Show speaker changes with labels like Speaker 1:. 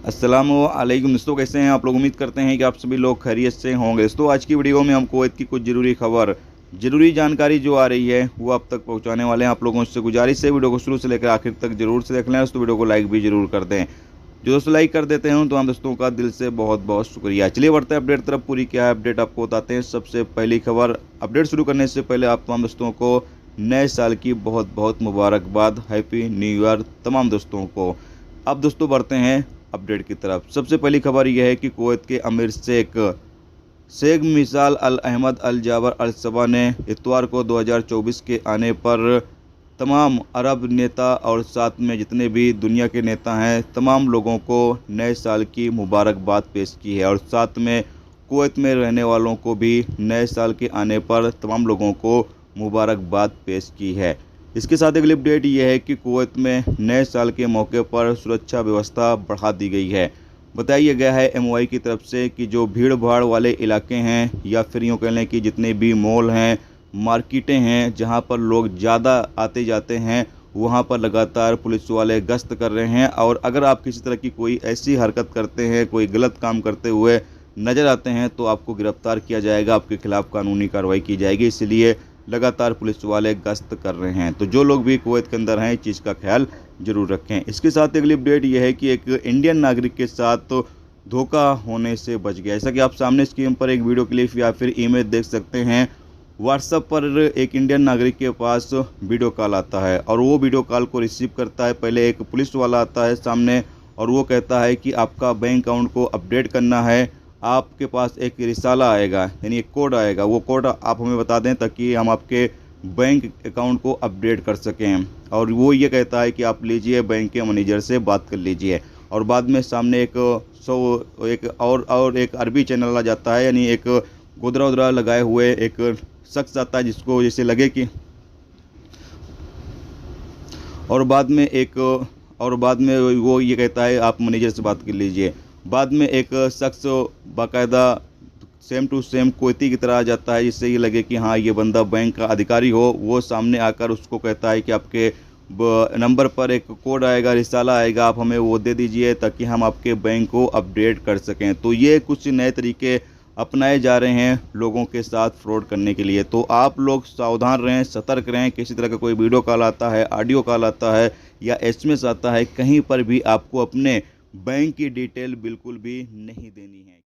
Speaker 1: अस्सलामुअलैकुम दोस्तों, कैसे हैं आप लोग। उम्मीद करते हैं कि आप सभी लोग खैरियत से होंगे। दोस्तों आज की वीडियो में हम कुवैत की कुछ ज़रूरी खबर, ज़रूरी जानकारी जो आ रही है वो आप तक पहुंचाने वाले हैं। आप लोगों से गुजारिश है वीडियो को शुरू से लेकर आखिर तक जरूर से देख लें। दोस्तों वीडियो को लाइक भी जरूर कर दें। जो दोस्तों लाइक कर देते हैं तो हम दोस्तों का दिल से बहुत बहुत शुक्रिया। चलिए बढ़ते हैं अपडेट तरफ। पूरी क्या है अपडेट आपको बताते हैं। सबसे पहली खबर, अपडेट शुरू करने से पहले आप तमाम दोस्तों को नए साल की बहुत बहुत मुबारकबाद। हैप्पी न्यू ईयर तमाम दोस्तों को। अब दोस्तों बढ़ते हैं अपडेट की तरफ। सबसे पहली खबर यह है कि कुवैत के अमीर शेख मिसाल अल अहमद अल जाबर अल सबा ने इतवार को 2024 के आने पर तमाम अरब नेता और साथ में जितने भी दुनिया के नेता हैं तमाम लोगों को नए साल की मुबारकबाद पेश की है। और साथ में कुवैत में रहने वालों को भी नए साल के आने पर तमाम लोगों को मुबारकबाद पेश की है। इसके साथ अगली अपडेट यह है कि कुवैत में नए साल के मौके पर सुरक्षा व्यवस्था बढ़ा दी गई है। बताया गया है एमओआई की तरफ से कि जो भीड़ भाड़ वाले इलाके हैं या फिर यूँ कह लें कि जितने भी मॉल हैं, मार्केटें हैं, जहां पर लोग ज़्यादा आते जाते हैं, वहां पर लगातार पुलिस वाले गश्त कर रहे हैं। और अगर आप किसी तरह की कोई ऐसी हरकत करते हैं, कोई गलत काम करते हुए नज़र आते हैं तो आपको गिरफ्तार किया जाएगा, आपके खिलाफ़ कानूनी कार्रवाई की जाएगी। इसलिए लगातार पुलिस वाले गश्त कर रहे हैं। तो जो लोग भी कुवैत के अंदर हैं इस चीज़ का ख्याल जरूर रखें। इसके साथ अगली अपडेट यह है कि एक इंडियन नागरिक के साथ धोखा होने से बच गया। जैसा कि आप सामने स्क्रीन पर एक वीडियो क्लिप या फिर इमेज देख सकते हैं। व्हाट्सएप पर एक इंडियन नागरिक के पास वीडियो कॉल आता है और वो वीडियो कॉल को रिसीव करता है। पहले एक पुलिस वाला आता है सामने और वो कहता है कि आपका बैंक अकाउंट को अपडेट करना है, आपके पास एक रिसाला आएगा, यानी एक कोड आएगा, वो कोड आप हमें बता दें ताकि हम आपके बैंक अकाउंट को अपडेट कर सकें। और वो ये कहता है कि आप लीजिए, बैंक के मैनेजर से बात कर लीजिए। और बाद में सामने एक और एक अरबी चैनल आ जाता है, यानी एक गोदरा उदरा लगाए हुए एक शख्स आता है जिसको जैसे लगे कि और बाद में वो ये कहता है आप मैनेजर से बात कर लीजिए। बाद में एक शख्स बाकायदा सेम टू सेम कुवैती की तरह आ जाता है, जिससे ये लगे कि हाँ ये बंदा बैंक का अधिकारी हो। वो सामने आकर उसको कहता है कि आपके नंबर पर एक कोड आएगा, रिसाला आएगा, आप हमें वो दे दीजिए ताकि हम आपके बैंक को अपडेट कर सकें। तो ये कुछ नए तरीके अपनाए जा रहे हैं लोगों के साथ फ्रॉड करने के लिए। तो आप लोग सावधान रहें, सतर्क रहें। किसी तरह का कोई वीडियो कॉल आता है, ऑडियो कॉल आता है या एसएमएस आता है, कहीं पर भी आपको अपने बैंक की डिटेल बिल्कुल भी नहीं देनी है।